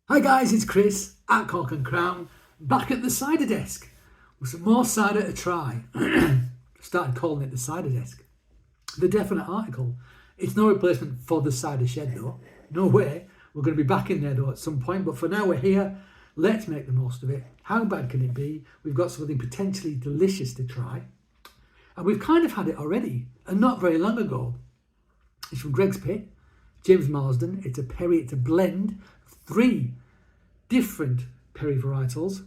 Hi guys, it's Chris at Cork and Crown, back at the cider desk with some more cider to try. Started calling it the cider desk. The definite article. It's no replacement for the cider shed though. No way. We're going to be back in there though at some point, but for now we're here. Let's make the most of it. How bad can it be? We've got something potentially delicious to try. And we've kind of had it already, and not very long ago. It's from Gregg's Pit, James Marsden. It's a perry, it's a blend of 3 different perry varietals.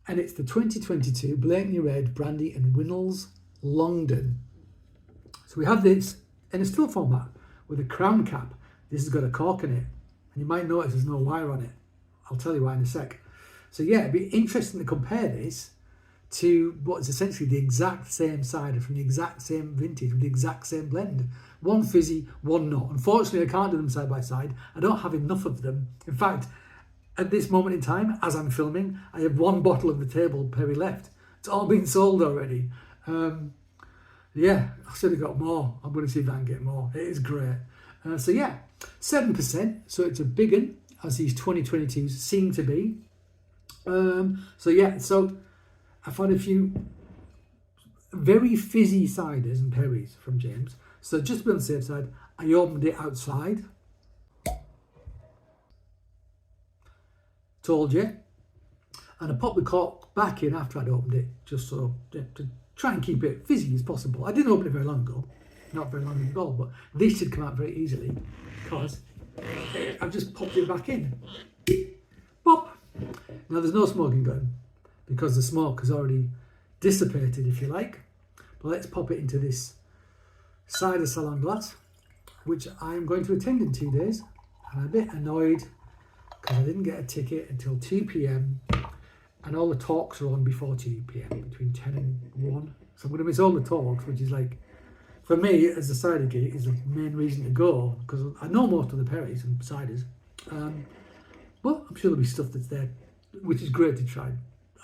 And it's the 2022 Blakeney Red, Brandy and Winnal's Longden. So we have this in a still format with a crown cap. This has got a cork in it. And you might notice there's no wire on it. I'll tell you why in a sec. So yeah, it'd be interesting to compare this to what is essentially the exact same cider from the exact same vintage with the exact same blend. One fizzy, one not. Unfortunately, I can't do them side by side. I don't have enough of them. In fact, at this moment in time, as I'm filming, I have 1 bottle of the table perry left. It's all been sold already. Yeah, I should have got more. I'm going to see if I can get more. It is great. So yeah, 7%. So it's a big one, as these 2022s seem to be. So yeah, so I found a few very fizzy ciders and perries from James. So just to be on the safe side, I opened it outside. Told you. And I popped the cork back in after I'd opened it, just so to try and keep it fizzy as possible. I didn't open it very long ago, not very long ago, but this should come out very easily because I've just popped it back in. Pop! Now there's no smoking gun because the smoke has already dissipated, if you like. But let's pop it into this cider salon glass, which I'm going to attend in 2 days. And I'm a bit annoyed because I didn't get a ticket until 2 p.m. and all the talks are on before 2 p.m, between 10 and 1. So I'm going to miss all the talks, which is like, for me, as a cider geek, is the main reason to go, because I know most of the perries and ciders. But I'm sure there'll be stuff that's there, which is great to try.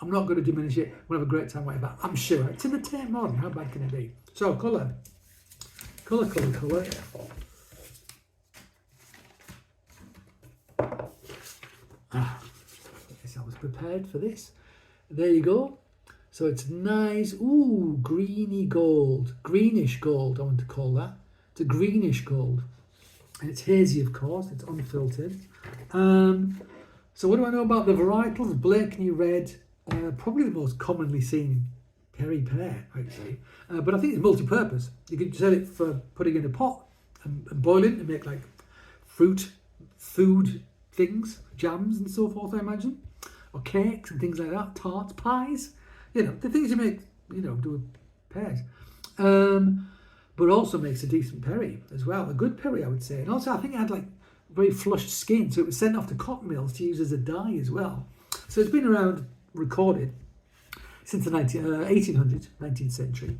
I'm not going to diminish it. We'll have a great time, whatever. I'm sure. It's in the Tate Modern. How bad can it be? So, colour. Colour. Yes, I was prepared for this. There you go. So it's nice, ooh, greenish gold, I want to call that. It's a greenish gold. And it's hazy, of course, it's unfiltered. So what do I know about the varietals? Blakeney Red, probably the most commonly seen perry pear, actually. But I think it's multi-purpose. You can sell it for putting in a pot and boiling and make like food things, jams and so forth, I imagine. Or cakes and things like that, tarts, pies. You know, the things you make, do with pears. But also makes a decent perry as well. A good perry, I would say. And also, I think it had like very flushed skin, so it was sent off to cotton mills to use as a dye as well. So it's been around, recorded, since the 1800s, 19th century.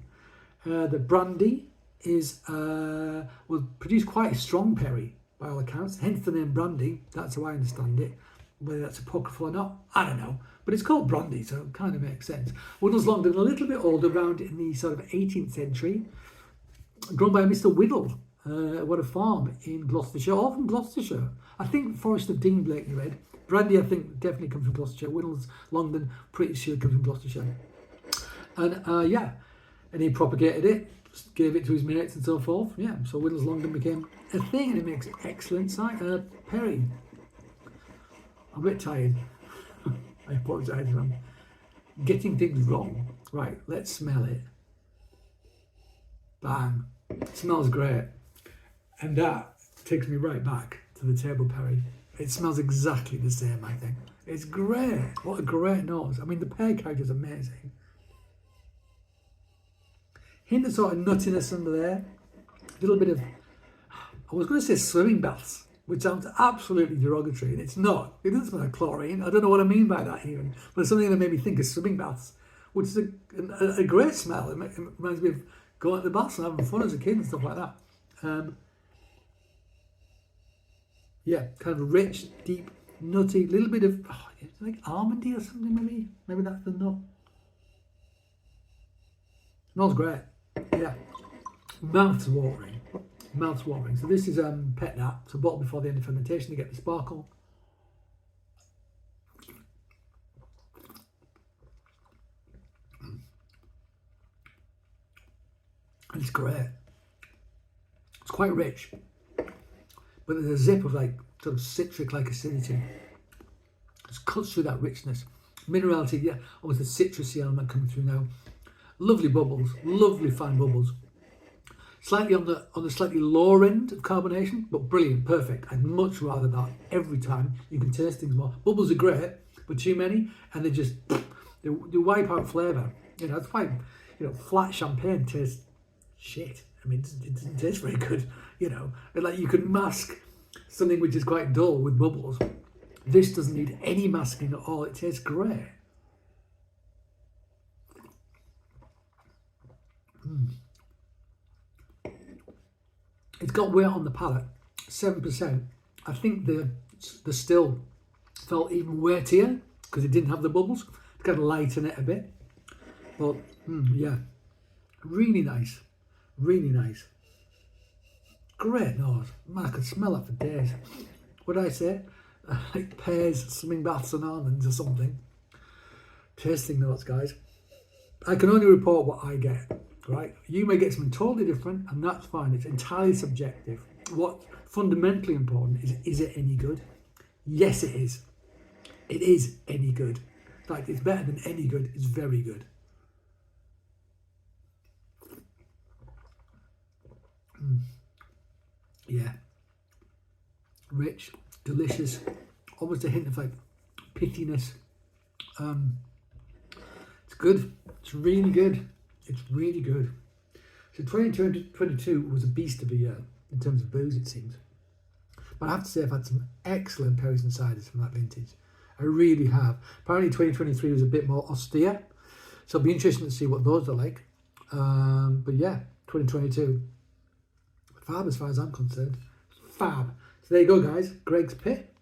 The brandy will produce quite a strong perry, by all accounts, hence the name Brandy. That's how I understand it. Whether that's apocryphal or not, I don't know. But it's called Brandy, so it kind of makes sense. Winnal's Longden, a little bit older, around in the sort of 18th century, grown by Mr. Winnal, what a farm in Gloucestershire, or from Gloucestershire. I think Forest of Dean, Blakeney Red. Brandy, I think, definitely comes from Gloucestershire. Winnal's Longden, pretty sure comes from Gloucestershire. And yeah, and he propagated it, gave it to his mates and so forth. Yeah, so Winnal's Longden became a thing, and it makes excellent perry. I'm a bit tired. I apologise if I'm getting things wrong. Right, let's smell it. Bang. It smells great. And that takes me right back to the table perry. It smells exactly the same, I think. It's great. What a great nose. I mean, the pear character is amazing. Hint of sort of nuttiness under there. A little bit of, I was going to say swimming baths, which sounds absolutely derogatory, and it's not. It doesn't smell like chlorine. I don't know what I mean by that even, but it's something that made me think of swimming baths, which is a great smell. It reminds me of going to the baths and having fun as a kid and stuff like that. Yeah, kind of rich, deep, nutty, little bit of like almondy or something maybe. Maybe that's the nut. Smells great. Yeah, mouth's watering. So this is pet nat, so bottled before the end of fermentation to get the sparkle. It's great. It's quite rich, but there's a zip of like sort of citric-like acidity. It cuts through that richness. Minerality, yeah, almost the citrusy element coming through now. Lovely bubbles, lovely fine bubbles. Slightly on the slightly lower end of carbonation, but brilliant, perfect. I'd much rather that every time. You can taste things more. Bubbles are great, but too many, and they wipe out flavour. You know, that's why, you know, flat champagne tastes shit. I mean, it doesn't taste very good. You know, like you can mask something which is quite dull with bubbles. This doesn't need any masking at all. It tastes great. It's got weight on the palate, 7%. I think the still felt even weightier because it didn't have the bubbles. It's got to lighten it a bit. But yeah, really nice, really nice. Great nose. Man, I could smell that for days. What did I say? Like pears, swimming baths and almonds or something. Tasting notes, guys. I can only report what I get, right? You may get something totally different, and that's fine. It's entirely subjective. What's fundamentally important is it any good? Yes, it is. It is any good. In fact, it's better than any good. It's very good. Yeah. Rich, delicious, almost a hint of like pithiness. It's good. It's really good. It's really good. So 2022 was a beast of a year in terms of booze, it seems. But I have to say I've had some excellent perries and ciders from that vintage. I really have. Apparently 2023 was a bit more austere. So it'll be interesting to see what those are like. But yeah, 2022. Fab as far as I'm concerned. Fab. So there you go, guys. Gregg's Pit.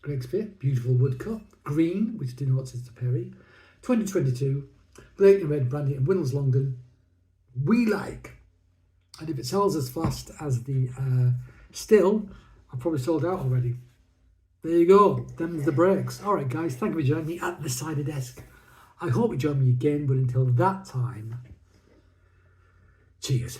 Gregg's Pit. Beautiful wood cut. Green, which didn't know what says to Perry. 2022. Blakeney Red, Brandy and Winnal's Longden. We like. And if it sells as fast as the still, I've probably sold out already. There you go. Them's the breaks. All right, guys. Thank you for joining me at the cider desk. I hope you join me again, but until that time, cheers.